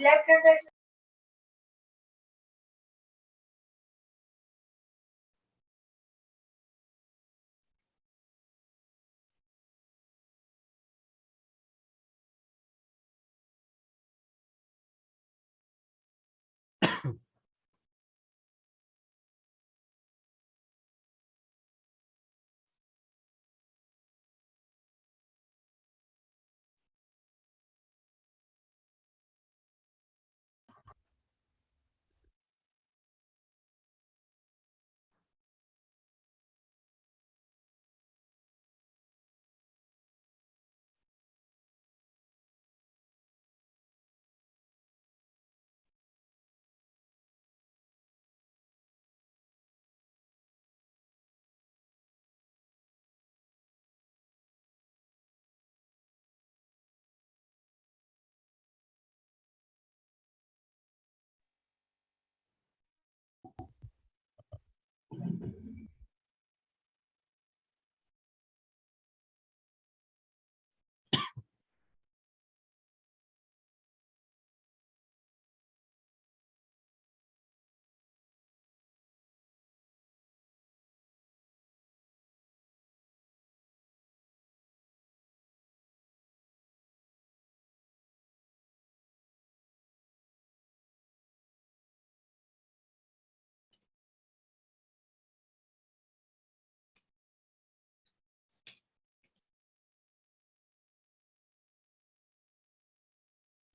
Left hand side.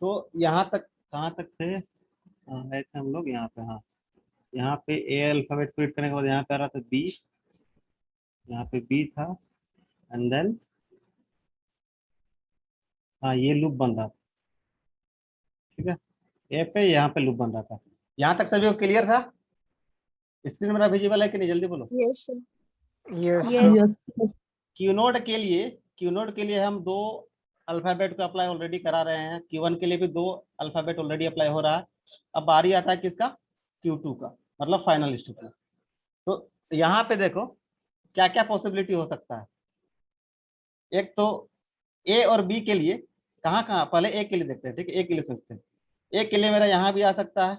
तो यहाँ तक कहाँ तक थे? आए थे हम लोग यहाँ पे। हाँ, यहाँ पे ए अल्फाबेट को रीड करने के बाद यहाँ पे आ रहा था बी, यहाँ पे बी था, एंड देन हाँ ये लूप बन रहा था। ठीक है, ए पे यहाँ पे लूप बन रहा था। यहाँ तक सभी को क्लियर था? स्क्रीन मेरा विजिबल है कि नहीं, जल्दी बोलो। Yes sir. Yes. Q node के लिए हम दो अल्फाबेट को अप्लाई ऑलरेडी करा रहे हैं। Q1 के लिए भी दो अल्फाबेट ऑलरेडी अप्लाई हो रहा है। अब बारी आता है किसका? Q2 का, मतलब फाइनल स्टेप में। तो यहाँ पे देखो क्या क्या पॉसिबिलिटी हो सकता है। एक तो ए और बी के लिए कहाँ कहाँ, पहले ए के लिए देखते हैं। ठीक है, ए के लिए सोचते हैं। ए के लिए मेरा यहाँ भी आ सकता है,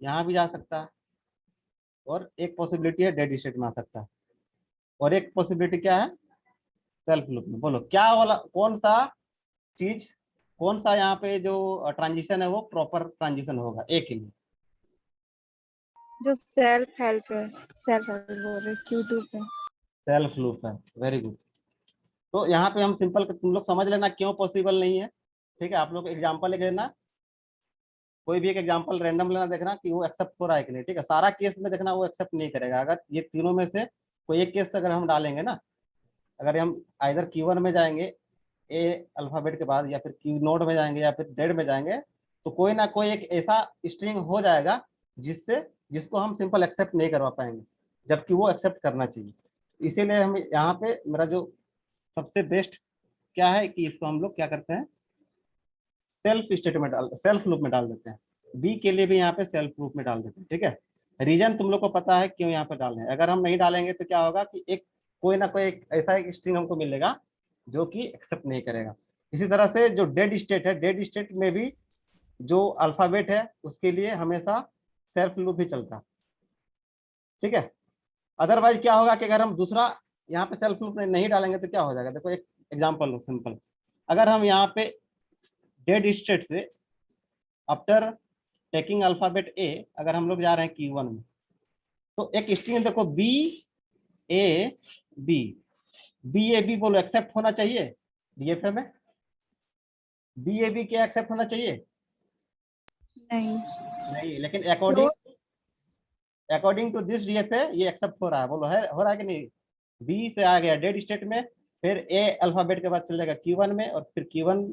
यहाँ भी जा सकता है, और एक पॉसिबिलिटी है डेड स्टेट में आ सकता है, और एक पॉसिबिलिटी क्या है? सेल्फ लूप में। बोलो क्या वाला, कौन सा चीज, कौन सा यहाँ पे जो ट्रांजिशन है वो प्रॉपर ट्रांजिशन होगा ए के लिए? जो सेल्फ हेल्प है, सेल्फ हेल्प बोल रहे Q2 पे। सेल्फ लूप है, वेरी गुड। तो यहाँ पे हम सिंपल, तुम लोग समझ लेना क्यों पॉसिबल नहीं है। ठीक है, आप लोग एग्जाम्पल लिख लेना, कोई भी एक एग्जाम्पल रैंडम लेना, देखना कि वो एक्सेप्ट हो रहा है कि नहीं। ठीक है, सारा केस में देखना वो एक्सेप्ट नहीं करेगा। अगर ये तीनों में से कोई एक केस अगर हम डालेंगे ना, अगर हम आइधर Q1 में जाएंगे ए अल्फाबेट के बाद, या फिर क्यू नोड में जाएंगे, या फिर डेड में जाएंगे, तो कोई ना कोई एक ऐसा स्ट्रिंग हो जाएगा जिससे, जिसको हम सिंपल एक्सेप्ट नहीं करवा पाएंगे, जबकि वो एक्सेप्ट करना चाहिए। इसीलिए हम यहाँ पे, मेरा जो सबसे बेस्ट क्या है कि इसको हम लोग क्या करते हैं, सेल्फ स्टेटमेंट, सेल्फ लूप में डाल देते हैं। बी के लिए भी यहाँ पे सेल्फ लूप में डाल देते हैं। ठीक है, रीजन तुम लोग को पता है क्यों यहाँ पे डालना है। अगर हम नहीं डालेंगे तो क्या होगा कि एक कोई ना कोई एक ऐसा एक स्ट्रिंग हमको मिलेगा जो कि एक्सेप्ट नहीं करेगा। इसी तरह से जो डेड स्टेट है, डेड स्टेट में भी जो अल्फाबेट है उसके लिए हमेशा सेल्फ लूप ही चलता है। ठीक है, अदरवाइज क्या होगा कि अगर हम दूसरा यहाँ पे सेल्फ लूप नहीं डालेंगे तो क्या हो जाएगा। देखो एक एग्जांपल लो सिंपल, अगर हम यहाँ पे डेड स्टेट से आफ्टर टेकिंग अल्फाबेट ए अगर हम लोग जा रहे हैं Q1 में, तो एक स्ट्रिंग देखो B A B, B A B बोलो एक्सेप्ट होना चाहिए डीएफए में? बी ए बी क्या एक्सेप्ट होना चाहिए? नहीं। नहीं, लेकिन तो अकॉर्डिंग टू दिस डीएफए ये एक्सेप्ट हो रहा है। बोलो है, हो रहा है कि नहीं? बी से आ गया डेड स्टेट में, फिर ए अल्फाबेट के बाद चल जाएगा Q1 में, और फिर Q1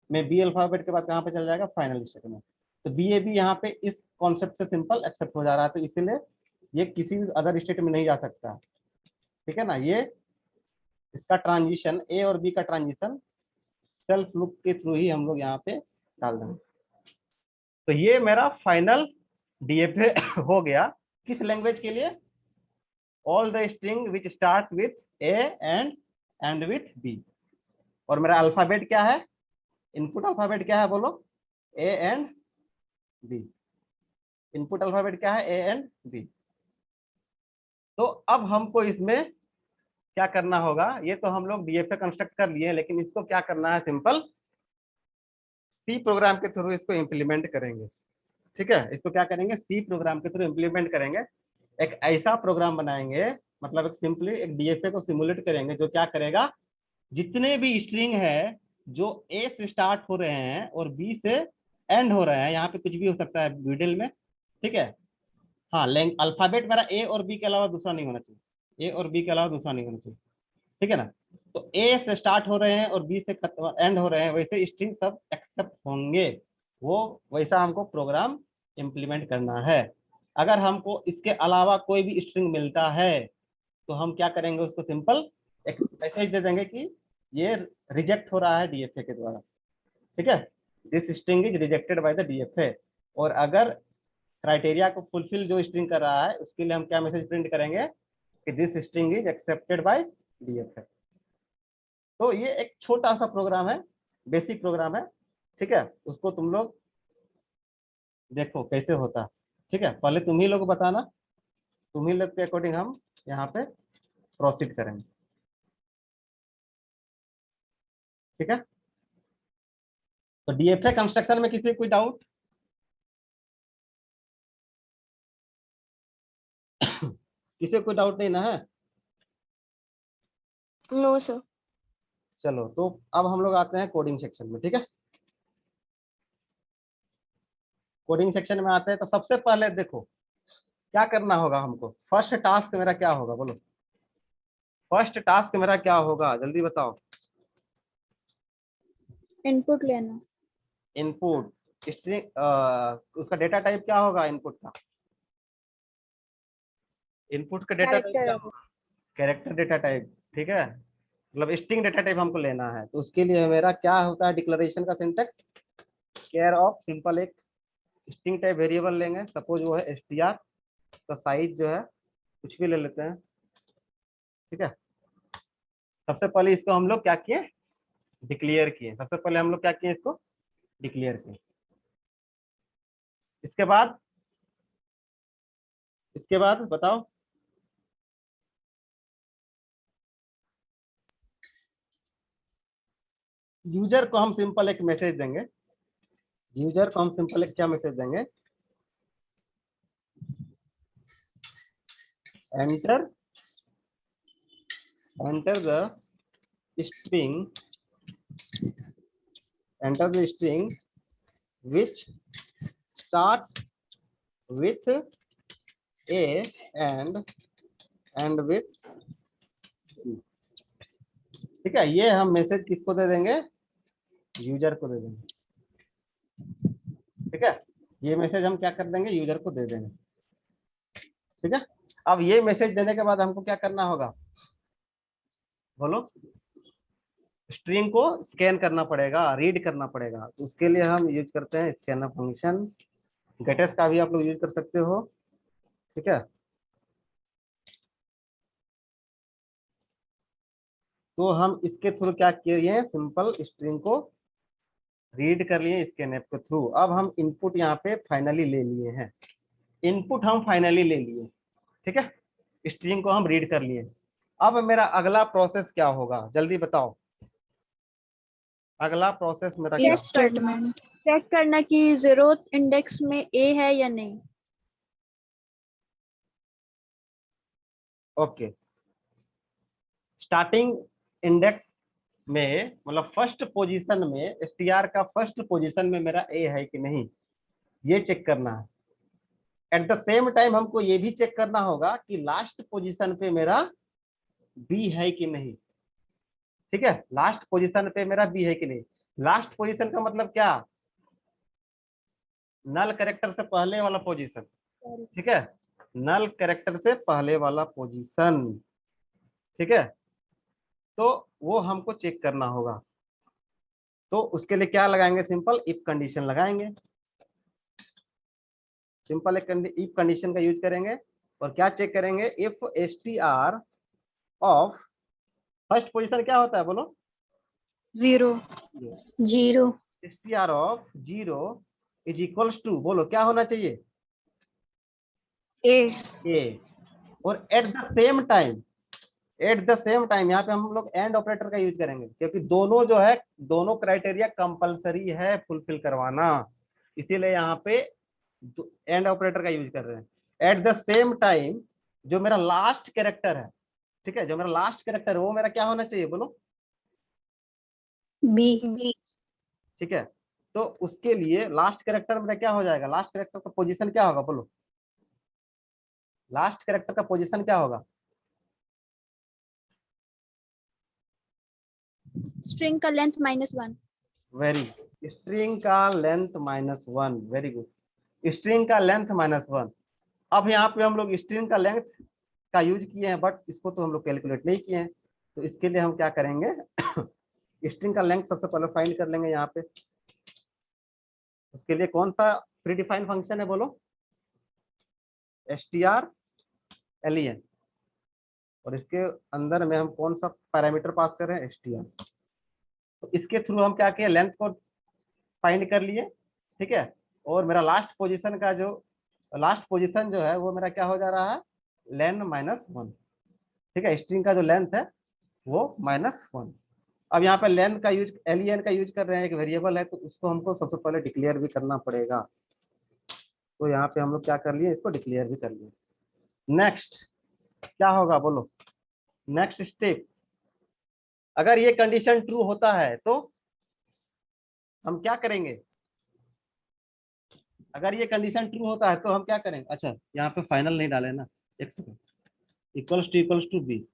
में बी अल्फाबेट के बाद कहाँ पे चल जाएगा? फाइनल स्टेट में। तो बी ए बी यहाँ पे इस कॉन्सेप्ट से सिंपल एक्सेप्ट हो जा रहा है, तो इसीलिए ये किसी भी अदर स्टेट में नहीं जा सकता। ठीक है ना, ये इसका ट्रांजिशन, ए और बी का ट्रांजिशन सेल्फ लूप के थ्रू ही हम लोग यहाँ पे डाल देंगे। तो ये मेरा फाइनल डीएफए हो गया। किस लैंग्वेज के लिए? All the string which start with A end with B. और मेरा अल्फाबेट क्या है? इनपुट अल्फाबेट क्या है बोलो, A and B. Input alphabet क्या है, ए एंड बी। तो अब हमको इसमें क्या करना होगा, ये तो हम लोग डीएफए कंस्ट्रक्ट कर लिए, लेकिन इसको क्या करना है, सिंपल सी प्रोग्राम के थ्रू इसको इम्प्लीमेंट करेंगे। ठीक है, इसको क्या करेंगे, सी प्रोग्राम के थ्रू इम्प्लीमेंट करेंगे। एक ऐसा प्रोग्राम बनाएंगे, मतलब एक सिंपली एक डीएफए को सिमुलेट करेंगे, जो क्या करेगा, जितने भी स्ट्रिंग है जो ए से स्टार्ट हो रहे हैं और बी से एंड हो रहे हैं, यहाँ पे कुछ भी हो सकता है मिडिल में, ठीक है। हाँ, अल्फाबेट मेरा ए और बी के अलावा दूसरा नहीं होना चाहिए, ए और बी के अलावा दूसरा नहीं होना चाहिए, ठीक है ना। तो ए से स्टार्ट हो रहे हैं और बी से एंड हो रहे हैं, वैसे स्ट्रिंग सब एक्सेप्ट होंगे, वो वैसा हमको प्रोग्राम इम्प्लीमेंट करना है। अगर हमको इसके अलावा कोई भी स्ट्रिंग मिलता है तो हम क्या करेंगे, उसको सिंपल एक मैसेज दे देंगे कि ये रिजेक्ट हो रहा है डीएफए के द्वारा, ठीक है, this string is rejected by the DFA. और अगर क्राइटेरिया को फुलफिल जो स्ट्रिंग कर रहा है, उसके लिए हम क्या मैसेज प्रिंट करेंगे कि this string is accepted by DFA. तो ये एक छोटा सा प्रोग्राम है, बेसिक प्रोग्राम है, ठीक है। उसको तुम लोग देखो कैसे होता है, ठीक है। पहले तुम ही लोग बताना, तुम ही लोग के अकॉर्डिंग हम यहाँ पे प्रोसीड करेंगे, ठीक है। तो डीएफए कंस्ट्रक्शन में किसी कोई डाउट? किसी कोई डाउट नहीं ना है? No sir. चलो, तो अब हम लोग आते हैं कोडिंग सेक्शन में, ठीक है। कोडिंग सेक्शन में आते हैं तो सबसे पहले देखो क्या करना होगा हमको। फर्स्ट टास्क मेरा क्या होगा बोलो, फर्स्ट टास्क मेरा क्या होगा, जल्दी बताओ। इनपुट लेना। इनपुट उसका डेटा टाइप क्या होगा, इनपुट का, इनपुट का डेटा टाइप क्या कैरेक्टर। होगा, कैरेक्टर डेटा टाइप, ठीक है। मतलब स्ट्रिंग डेटा टाइप हमको लेना है, तो उसके लिए मेरा क्या होता है, डिक्लेरेशन का सिंटेक्स, केयर ऑफ, सिंपल एक स्ट्रिंग टाइप वेरिएबल लेंगे, सपोज वो है str, उसका साइज जो है कुछ भी ले लेते हैं, ठीक है। सबसे पहले इसको हम लोग क्या किए, डिक्लेयर किए, सबसे पहले हम लोग क्या किए, इसको डिक्लेयर किए। इसके बाद बताओ, यूजर को हम सिंपल एक मैसेज देंगे, यूजर को हम सिंपल एक क्या मैसेज देंगे, enter the string, enter the string which start with a and with b, ठीक है। ये हम मैसेज किसको दे देंगे, यूजर को दे देंगे, ठीक है। ये मैसेज हम क्या कर देंगे, यूजर को दे देंगे, ठीक है। अब ये मैसेज देने के बाद हमको क्या करना होगा बोलो, स्ट्रिंग को स्कैन करना पड़ेगा, रीड करना पड़ेगा। तो उसके लिए हम यूज करते हैं स्कैनर फंक्शन, गेटस का भी आप लोग यूज कर सकते हो, ठीक है। तो हम इसके थ्रू क्या किए, सिंपल स्ट्रिंग को रीड कर लिए स्कैनफ के थ्रू। अब हम इनपुट यहाँ पे फाइनली ले लिए हैं, इनपुट हम फाइनली ले लिए, ठीक है। स्ट्रिंग को हम रीड कर लिए। अब मेरा अगला प्रोसेस क्या होगा, जल्दी बताओ, अगला प्रोसेस मेरा क्या? स्टेटमेंट चेक करना कि 0th इंडेक्स में ए है या नहीं। ओके, स्टार्टिंग इंडेक्स में मतलब फर्स्ट पोजीशन में, str का फर्स्ट पोजीशन में मेरा ए है कि नहीं, ये चेक करना है। एट द सेम टाइम हमको ये भी चेक करना होगा कि लास्ट पोजीशन पे मेरा बी है कि नहीं, ठीक है। लास्ट पोजीशन पे मेरा बी है कि नहीं। लास्ट पोजीशन का मतलब क्या, नल कैरेक्टर से पहले वाला पोजीशन, ठीक है, नल कैरेक्टर से पहले वाला पोजीशन, ठीक है। तो वो हमको चेक करना होगा, तो उसके लिए क्या लगाएंगे, सिंपल इफ कंडीशन लगाएंगे, सिंपल एक इफ कंडीशन का यूज करेंगे। और क्या चेक करेंगे, if str of first position क्या होता है बोलो, 0 0 str of 0 is equals to, बोलो क्या होना चाहिए, ए। और एट द सेम टाइम यहाँ पे हम लोग एंड ऑपरेटर का यूज करेंगे, क्योंकि दोनों जो है, दोनों क्राइटेरिया कंपलसरी है फुलफिल करवाना, इसीलिए यहाँ पे एंड ऑपरेटर का यूज कर रहे हैं। एट द सेम टाइम जो मेरा लास्ट कैरेक्टर है, ठीक है, जो मेरा लास्ट कैरेक्टर है वो मेरा क्या होना चाहिए, बोलो बी। ठीक है। तो उसके लिए लास्ट कैरेक्टर मेरा क्या हो जाएगा, लास्ट कैरेक्टर का पोजीशन क्या होगा, बोलो लास्ट कैरेक्टर का पोजीशन क्या होगा, स्ट्रिंग का लेंथ -1। वेरी, स्ट्रिंग का लेंथ -1, वेरी गुड, स्ट्रिंग का लेंथ -1। अब यहाँ पे हम लोग स्ट्रिंग का लेंथ का यूज किए हैं, बट इसको तो हम लोग कैलकुलेट नहीं किए हैं, तो इसके लिए हम क्या करेंगे स्ट्रिंग का लेंथ सबसे पहले फाइंड कर लेंगे यहाँ पे। उसके लिए कौन सा प्री डिफाइंड फंक्शन है, बोलो strlen, और इसके अंदर में हम कौन सा पैरामीटर पास कर रहे हैं, str। तो इसके थ्रू हम क्या किए, लेंथ को फाइंड कर लिए, ठीक है। और मेरा लास्ट पोजीशन जो है वो मेरा क्या हो जा रहा है, लेन -1, ठीक है। स्ट्रिंग का जो लेंथ है वो -1। अब यहाँ पे लेन का यूज, len का यूज कर रहे हैं, एक वेरिएबल है, तो उसको हमको सबसे पहले डिक्लेयर भी करना पड़ेगा। तो यहाँ पे हम लोग क्या कर लिए, इसको डिक्लेयर भी कर लिए। नेक्स्ट क्या होगा, बोलो नेक्स्ट स्टेप, अगर ये कंडीशन ट्रू होता है तो हम क्या करेंगे, अगर ये कंडीशन ट्रू होता है तो हम क्या करेंगे, अच्छा यहाँ पे फाइनल नहीं डाले ना, एक सेकंड, इक्वल्स टू बी,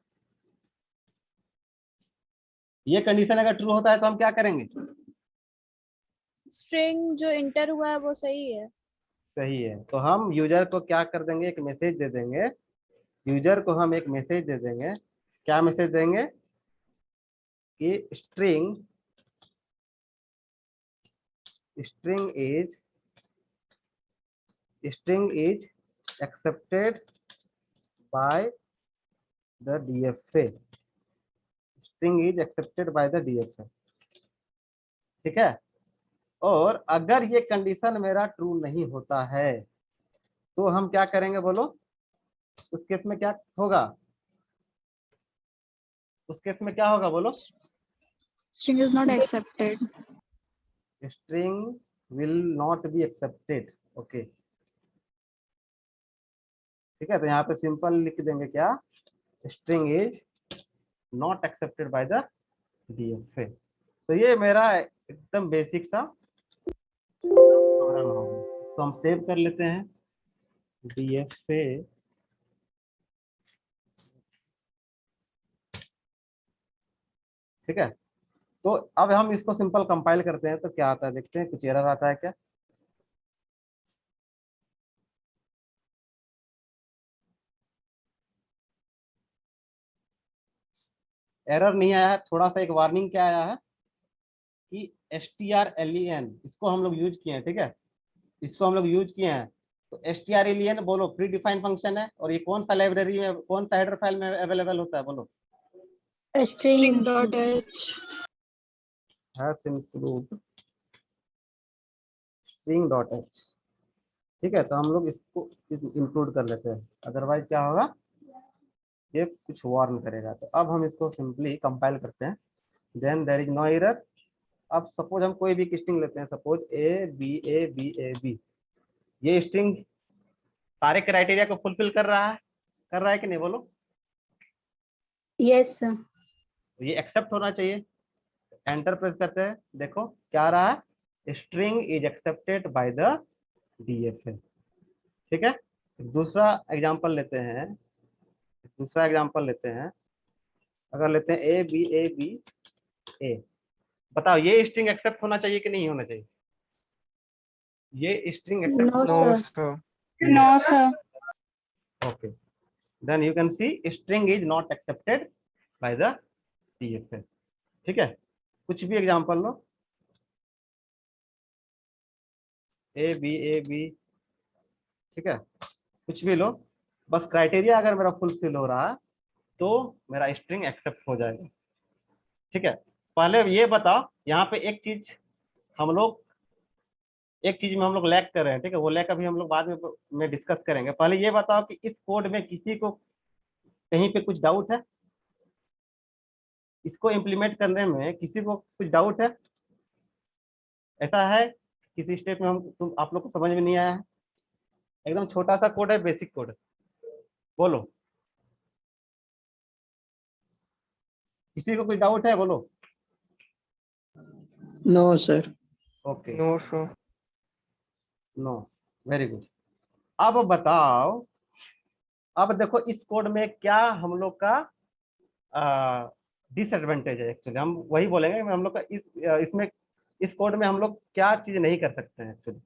ये कंडीशन अगर ट्रू होता है तो हम क्या करेंगे, स्ट्रिंग जो इंटर हुआ है वो सही है। सही है। तो हम यूजर को क्या कर देंगे, एक मैसेज दे देंगे, यूजर को हम एक मैसेज दे देंगे, क्या मैसेज देंगे कि string is accepted by the DFA, string is accepted by the DFA, ठीक है। और अगर ये कंडीशन मेरा ट्रू नहीं होता है तो हम क्या करेंगे, बोलो उस केस में क्या होगा, उस केस में क्या होगा, बोलो string is not accepted. String will not be accepted, okay, ठीक है। तो यहाँ पे सिंपल लिख देंगे क्या, string is not accepted by the DFA। तो ये मेरा एकदम बेसिक सा प्रोग्राम होगा, तो हम सेव कर लेते हैं DFA, ठीक है। तो अब हम इसको सिंपल कंपाइल करते हैं, तो क्या आता है देखते हैं, कुछ एरर आता है क्या, एरर नहीं आया है, थोड़ा सा एक वार्निंग क्या आया है कि strlen, इसको हम लोग यूज किए हैं, ठीक है, इसको हम लोग यूज किए हैं। तो strlen बोलो प्री डिफाइंड फंक्शन है, और ये कौन सा लाइब्रेरी में, कौन सा हेडर फाइल में अवेलेबल होता है, बोलो string.h। हैज इंक्लूड string.h, ठीक है। तो हम लोग इसको इंक्लूड कर लेते हैं, अदरवाइज क्या होगा, ये कुछ वार्न करेगा। तो अब हम इसको सिंपली कंपाइल करते हैं, then there is no error. अब सपोज हम कोई भी स्ट्रिंग लेते हैं, suppose A B A B A B, ये स्ट्रिंग सारे क्राइटेरिया को फुलफिल कर रहा है कि नहीं, बोलो यस। तो ये एक्सेप्ट होना चाहिए। एंटर प्रेस करते हैं, देखो क्या आ रहा है, string is accepted by the DFA, ठीक है। दूसरा एग्जांपल लेते हैं, अगर लेते हैं ABABA, बताओ ये स्ट्रिंग एक्सेप्ट होना चाहिए कि नहीं होना चाहिए, ये string accept, no No, sir. sir. No sir. okay, then you can see string is not accepted by the DFA, ठीक है। कुछ भी एग्जांपल लो, ABAB, ठीक है, कुछ भी लो, बस क्राइटेरिया अगर मेरा फुलफिल हो रहा है तो मेरा स्ट्रिंग एक्सेप्ट हो जाएगा, ठीक है। पहले ये बताओ, यहाँ पे एक चीज हम लोग एक चीज में हम लोग लैग कर रहे हैं, ठीक है, वो लैग अभी हम लोग बाद में डिस्कस करेंगे। पहले ये बताओ कि इस कोड में किसी को कहीं पे कुछ डाउट है? इसको इम्प्लीमेंट करने में किसी को कुछ डाउट है? ऐसा है किसी स्टेप में आप लोग को समझ में नहीं आया है? एकदम छोटा सा कोड है, बेसिक कोड। बोलो, किसी को कुछ डाउट है? बोलो। No, sir. Okay, No, sir. No, very good. अब बताओ, अब देखो इस कोड में क्या हम लोग का डिसएडवांटेज है। एक्चुअली हम वही बोलेंगे, हम लोग का इसमें इस कोड में हम लोग क्या चीज नहीं कर सकते हैं एक्चुअली,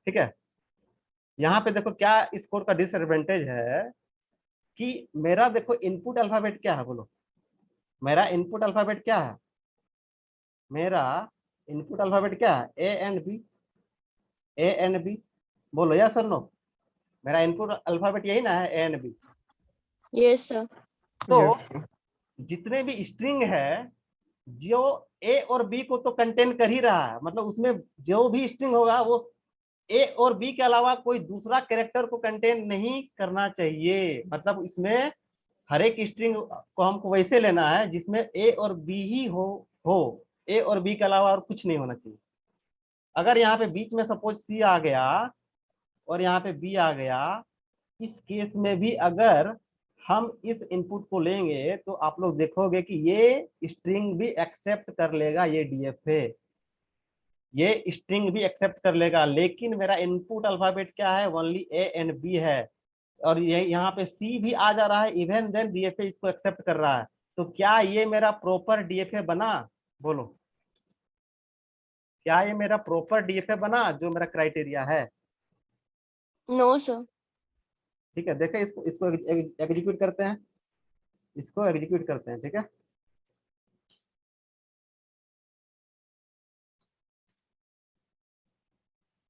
ठीक है। यहाँ पे देखो क्या इस कोड का डिसएडवांटेज है कि मेरा देखो इनपुट अल्फाबेट क्या है? बोलो, मेरा इनपुट अल्फाबेट क्या है? मेरा इनपुट अल्फाबेट क्या है? A and B, A and B. बोलो यस और नो। मेरा इनपुट अल्फाबेट यही ना है, A and B. Yes sir. तो Yes, sir. जितने भी स्ट्रिंग है, जो ए और बी को तो कंटेन कर ही रहा है, मतलब उसमें जो भी स्ट्रिंग होगा वो ए और बी के अलावा कोई दूसरा कैरेक्टर को कंटेन नहीं करना चाहिए। मतलब इसमें हर एक स्ट्रिंग को हमको वैसे लेना है जिसमें ए और बी ही हो ए और बी के अलावा और कुछ नहीं होना चाहिए। अगर यहाँ पे बीच में सपोज सी आ गया और यहाँ पे बी आ गया, इस केस में भी अगर हम इस इनपुट को लेंगे तो आप लोग देखोगे कि ये स्ट्रिंग भी एक्सेप्ट कर लेगा, ये डीएफए ये स्ट्रिंग भी एक्सेप्ट कर लेगा। लेकिन मेरा इनपुट अल्फाबेट क्या है? ओनली ए एंड बी है, और ये यहाँ पे सी भी आ जा रहा है, इवन देन डीएफए इसको एक्सेप्ट कर रहा है। तो क्या ये मेरा प्रॉपर डीएफए बना? बोलो, क्या ये मेरा प्रॉपर डीएफए बना जो मेरा क्राइटेरिया है? No sir. ठीक है, देखें इसको इसको एग्जीक्यूट करते हैं, इसको एग्जीक्यूट करते हैं, ठीक है।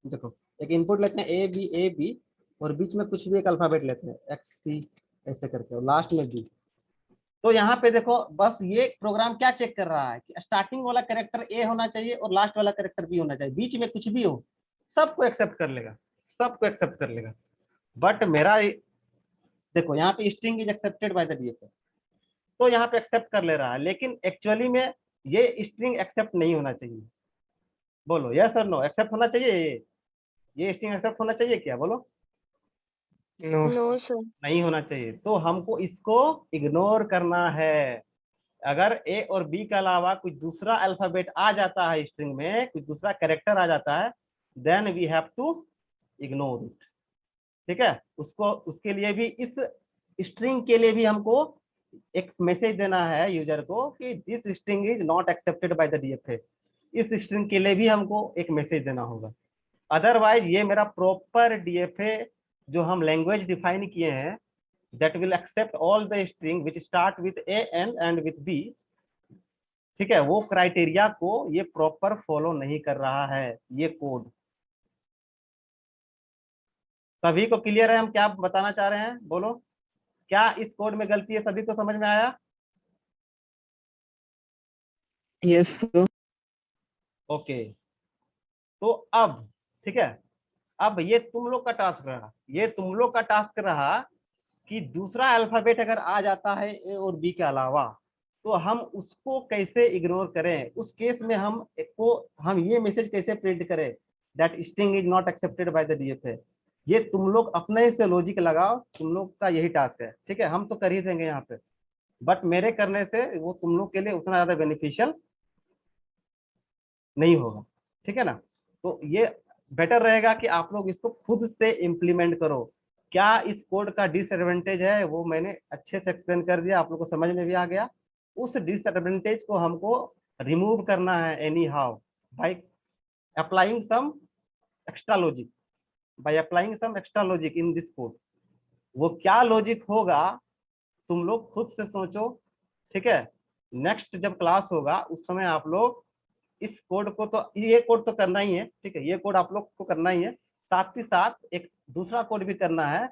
देखो एक इनपुट लेते हैं ए बी और बीच में कुछ भी एक अल्फाबेट लेते हैं एक्स सी ऐसे करके, और लास्ट में बी। तो यहाँ पे देखो बस ये प्रोग्राम क्या चेक कर रहा है कि स्टार्टिंग वाला कैरेक्टर ए होना चाहिए और लास्ट वाला कैरेक्टर बी होना चाहिए, बीच में कुछ भी हो सबको एक्सेप्ट कर लेगा, सबको एक्सेप्ट कर लेगा। बट मेरा देखो यहाँ पे string is accepted by the DFA, तो यहाँ पे एक्सेप्ट कर ले रहा है, लेकिन एक्चुअली में ये स्ट्रिंग एक्सेप्ट नहीं होना चाहिए। बोलो यस और नो, एक्सेप्ट होना चाहिए ये स्ट्रिंग एक्सेप्ट होना चाहिए क्या? बोलो। No, no sir. नहीं होना चाहिए, तो हमको इसको इग्नोर करना है। अगर ए और बी के अलावा कुछ दूसरा अल्फाबेट आ जाता है स्ट्रिंग में, कुछ दूसरा कैरेक्टर आ जाता है, then we have to ignore it, ठीक है। उसको उसके लिए भी इस स्ट्रिंग के लिए भी हमको एक मैसेज देना है यूजर को कि this string is not accepted by the DFA. इस स्ट्रिंग के लिए भी हमको एक मैसेज देना होगा, अदरवाइज ये मेरा प्रॉपर डीएफए जो हम लैंग्वेज डिफाइन किए हैं that will accept all the string which start with a and with b, ठीक है, वो क्राइटेरिया को ये प्रॉपर फॉलो नहीं कर रहा है ये कोड। सभी को क्लियर है हम क्या बताना चाह रहे हैं? बोलो, क्या इस कोड में गलती है? सभी को समझ में आया? yes, sir. ओके, तो अब ठीक है, अब ये तुम लोग का टास्क रहा, ये तुम लोग का टास्क रहा कि दूसरा अल्फाबेट अगर आ जाता है ए और बी के अलावा तो हम उसको कैसे इग्नोर करें। उस केस में हम ये मैसेज कैसे प्रिंट करें that string is not accepted by the DFA. ये तुम लोग अपने से लॉजिक लगाओ, तुम लोग का यही टास्क है, ठीक है। हम तो कर ही देंगे यहाँ पे, बट मेरे करने से वो तुम लोग के लिए उतना ज्यादा बेनिफिशियल नहीं होगा, ठीक है ना। तो ये बेटर रहेगा कि आप लोग इसको खुद से इम्प्लीमेंट करो। क्या इस कोड का डिसएडवांटेज है वो मैंने अच्छे से एक्सप्लेन कर दिया, आप लोग को समझ में भी आ गया। उस डिसएडवांटेज को हमको रिमूव करना है anyhow by applying some extra logic, by applying some extra logic in this code. वो क्या लॉजिक होगा तुम लोग खुद से सोचो, ठीक है। नेक्स्ट जब क्लास होगा उस समय आप लोग इस कोड को, तो ये कोड तो करना ही है, ठीक है, ये कोड आप लोग को करना ही है, साथ ही साथ एक दूसरा कोड भी करना है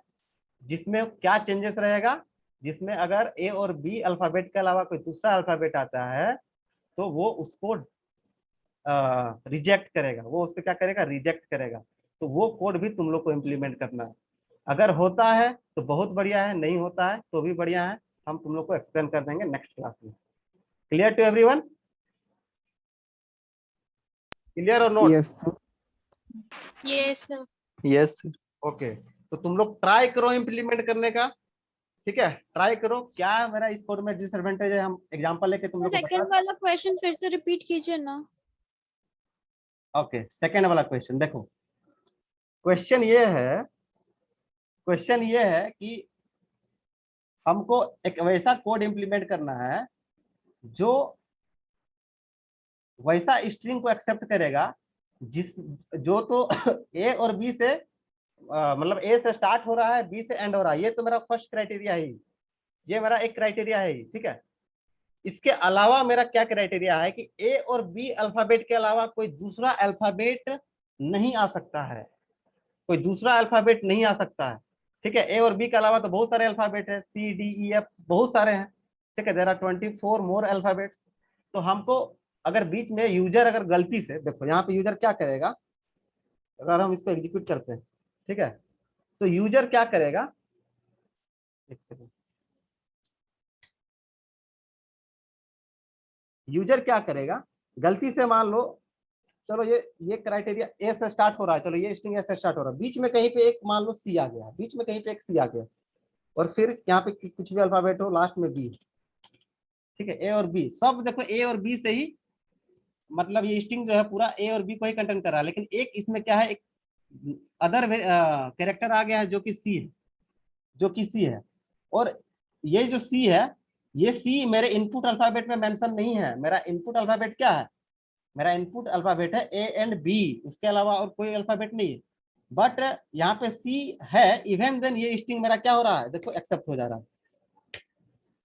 जिसमें क्या चेंजेस रहेगा, जिसमें अगर ए और बी अल्फाबेट के अलावा कोई दूसरा अल्फाबेट आता है तो वो उसको रिजेक्ट करेगा, वो उस पर क्या करेगा, रिजेक्ट करेगा। तो वो कोड भी तुम लोग को इम्प्लीमेंट करना है। अगर होता है तो बहुत बढ़िया है, नहीं होता है तो भी बढ़िया है, हम तुम लोग को एक्सप्लेन कर देंगे नेक्स्ट क्लास में। Clear to everyone? क्लियर और not? Yes, sir. Yes sir. Yes, sir. Okay, तो तुम लोग ट्राई करो इम्प्लीमेंट करने का, ठीक है? ट्राई करो। क्या मेरा इस कोड में डिसएडवांटेज है, हम एग्जांपल लेके तुम लोग को सेकंड बता। वाला क्वेश्चन फिर से रिपीट कीजिए ना। ओके, सेकेंड वाला क्वेश्चन देखो। क्वेश्चन ये है कि हमको एक वैसा कोड इंप्लीमेंट करना है जो वैसा स्ट्रिंग को एक्सेप्ट करेगा जिस जो तो ए और बी से मतलब ए से स्टार्ट हो रहा है, बी से एंड हो रहा है। ये तो मेरा फर्स्ट क्राइटेरिया है, ये मेरा एक क्राइटेरिया है, ठीक है? इसके अलावा मेरा क्या क्राइटेरिया है कि ए और बी अल्फाबेट के अलावा कोई दूसरा अल्फाबेट नहीं आ सकता है, कोई दूसरा अल्फाबेट नहीं आ सकता है, ठीक है? ए और बी के अलावा तो बहुत सारे अल्फाबेट है, सी डी ई एफ बहुत सारे हैं, ठीक है? There are 24 more alphabet. तो हमको अगर बीच में यूजर अगर गलती से, देखो यहाँ पे यूजर क्या करेगा, अगर हम इसको एग्जीक्यूट करते हैं, ठीक है? तो यूजर क्या करेगा, एक सेकंड, यूजर क्या करेगा, गलती से मान लो, चलो ये क्राइटेरिया ए से स्टार्ट हो रहा है, चलो ये स्ट्रिंग ए से स्टार्ट हो रहा है, बीच में कहीं पे एक मान लो सी आ गया, बीच में कहीं पे एक सी आ गया, और फिर यहाँ पे कुछ भी अल्फाबेट हो, लास्ट में बी, ठीक है? ए और बी सब देखो, ए और बी से ही मतलब ये स्ट्रिंग जो है पूरा ए और बी को ही कंटेंट कर रहा है, लेकिन एक इसमें क्या है, एक अदर कैरेक्टर आ गया है जो कि सी है, जो कि सी है। और ये जो सी है, ये सी मेरे इनपुट अल्फाबेट में मेंशन नहीं है। मेरा इनपुट अल्फाबेट क्या है, मेरा इनपुट अल्फाबेट है ए एंड बी, उसके अलावा और कोई अल्फाबेट नहीं है। बट यहाँ पे सी है, इवन देन ये स्ट्रिंग मेरा क्या हो रहा है, देखो एक्सेप्ट हो जा रहा है,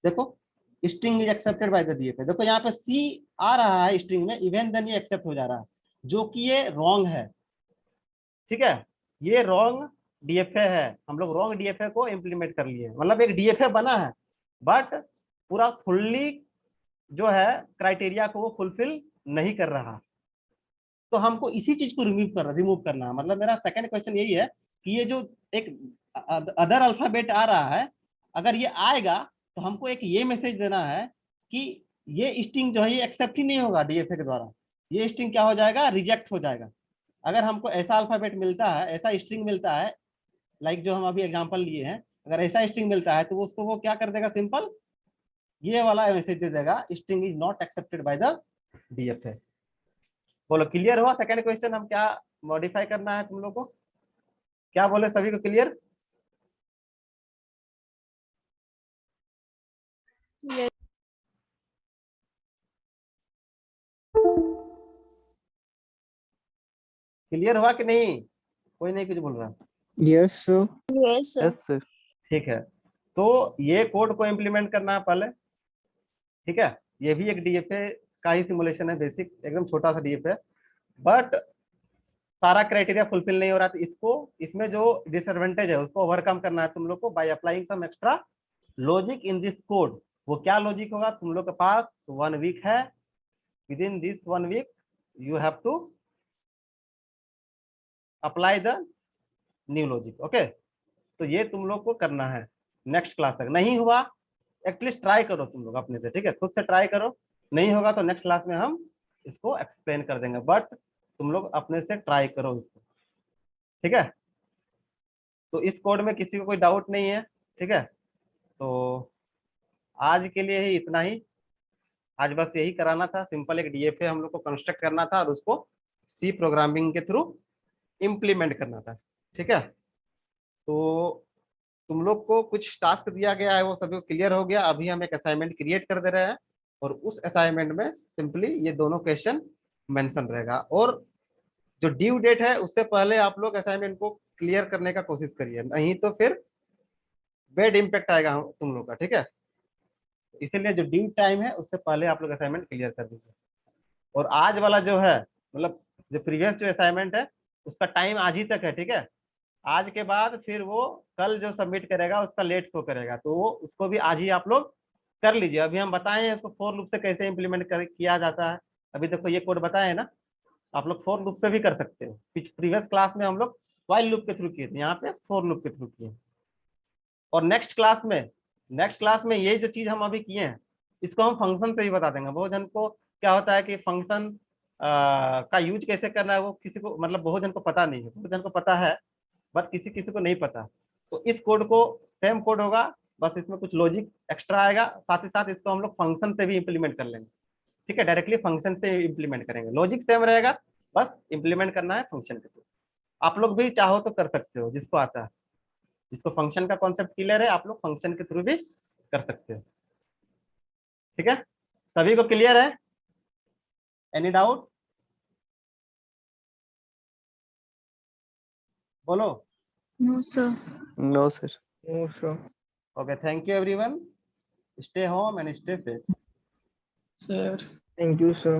देखो string is accepted by the DFA. देखो यहाँ पे सी आ रहा है स्ट्रिंग में, इवन देन ये एक्सेप्ट हो जा रहा है, जो कि ये रॉन्ग है, ठीक है? ये रॉन्ग डीएफए है, हम लोग रॉन्ग डीएफए को इम्प्लीमेंट कर लिए, मतलब एक डीएफए बना है बट पूरा फुल्ली जो है क्राइटेरिया को वो फुलफिल नहीं कर रहा। तो हमको इसी चीज को रिमूव करना है। मतलब मेरा सेकंड क्वेश्चन यही है कि ये जो एक अदर अल्फाबेट आ रहा है, अगर ये आएगा तो हमको एक ये मैसेज देना है कि ये स्ट्रिंग जो है ये एक्सेप्ट ही नहीं होगा डीएफए के द्वारा, ये स्ट्रिंग क्या हो जाएगा, रिजेक्ट हो जाएगा। अगर हमको ऐसा अल्फाबेट मिलता है, ऐसा स्ट्रिंग मिलता है, लाइक जो हम अभी एग्जांपल लिए हैं, अगर ऐसा स्ट्रिंग मिलता है तो उसको वो क्या कर देगा, सिंपल ये वाला मैसेज दे देगा, string is not accepted by the DFA. बोलो क्लियर हुआ? सेकंड क्वेश्चन हम क्या मॉडिफाई करना है तुम लोग को, क्या बोले सभी को क्लियर? यस क्लियर हुआ कि नहीं? कोई नहीं कुछ बोल रहा? Yes, sir. Yes sir. Yes, sir. ठीक है, तो ये कोड को इम्प्लीमेंट करना है पहले, ठीक है? ये भी एक डीएफए का ही सिमुलेशन है, बेसिक एकदम छोटा सा डीएफए, बट सारा क्राइटेरिया फुलफिल नहीं हो रहा, तो इसको इसमें जो डिसएडवांटेज है उसको ओवरकम करना है तुम लोग को by applying some extra logic in this code. वो क्या लॉजिक होगा, तुम लोग के पास 1 वीक है, within this 1 week you have to apply the new logic. Okay, तो ये तुम लोग को करना है नेक्स्ट क्लास तक। नहीं हुआ एटलीस्ट ट्राई करो तुम लोग अपने से, ठीक है? खुद से ट्राई करो, नहीं होगा तो नेक्स्ट क्लास में हम इसको एक्सप्लेन कर देंगे, बट तुम लोग अपने से ट्राई करो इसको, ठीक है? तो इस कोड में किसी को कोई डाउट नहीं है, ठीक है? तो आज के लिए ही इतना ही, आज बस यही कराना था, सिंपल एक डीएफए हम लोग को कंस्ट्रक्ट करना था और उसको सी प्रोग्रामिंग के थ्रू इम्प्लीमेंट करना था, ठीक है? तो तुम लोग को कुछ टास्क दिया गया है वो सभी को क्लियर हो गया। अभी हम एक असाइनमेंट क्रिएट कर दे रहे हैं और उस असाइनमेंट में सिंपली ये दोनों क्वेश्चन मेंशन रहेगा, और जो ड्यू डेट है उससे पहले आप लोग असाइनमेंट को क्लियर करने का कोशिश करिए, नहीं तो फिर बैड इम्पैक्ट आएगा तुम लोग का, ठीक है? इसीलिए जो ड्यू टाइम है उससे पहले आप लोग असाइनमेंट क्लियर कर दीजिए। और आज वाला जो है, मतलब जो प्रीवियस जो असाइनमेंट है उसका टाइम आज ही तक है, ठीक है? आज के बाद फिर वो कल जो सबमिट करेगा उसका लेट शो करेगा, तो वो उसको भी आज ही आप लोग कर लीजिए। अभी हम बताए हैं इसको फॉर लूप से कैसे इम्प्लीमेंट किया जाता है, अभी देखो ये कोड बताए ना, आप लोग फॉर लूप से भी कर सकते हो। प्रीवियस क्लास में हम लोग व्हाइल लूप के थ्रू किए थे, यहाँ पे फॉर लूप के थ्रू किए। और नेक्स्ट क्लास में ये जो चीज हम अभी किए हैं इसको हम फंक्शन से ही बता देंगे। बहुत जन को क्या होता है कि फंक्शन का यूज कैसे करना है वो किसी को मतलब बहुत जन को पता नहीं है, बहुत जन को पता है बट किसी किसी को नहीं पता। तो इस कोड को सेम कोड होगा, बस इसमें कुछ लॉजिक एक्स्ट्रा आएगा, साथ ही साथ इसको हम लोग फंक्शन से भी इम्प्लीमेंट कर लेंगे। ठीक है, डायरेक्टली फंक्शन से इम्प्लीमेंट करेंगे, लॉजिक सेम रहेगा, बस इम्प्लीमेंट करना है फंक्शन के थ्रू। आप लोग भी चाहो तो कर सकते हो, जिसको आता है, जिसको फंक्शन का कॉन्सेप्ट क्लियर है, आप लोग फंक्शन के थ्रू भी कर सकते हो। ठीक है, सभी को क्लियर है? Any doubt? बोलो। No sir. No, sir. No, sir. Okay, thank you everyone, stay home and stay safe. Sir. Thank you, sir.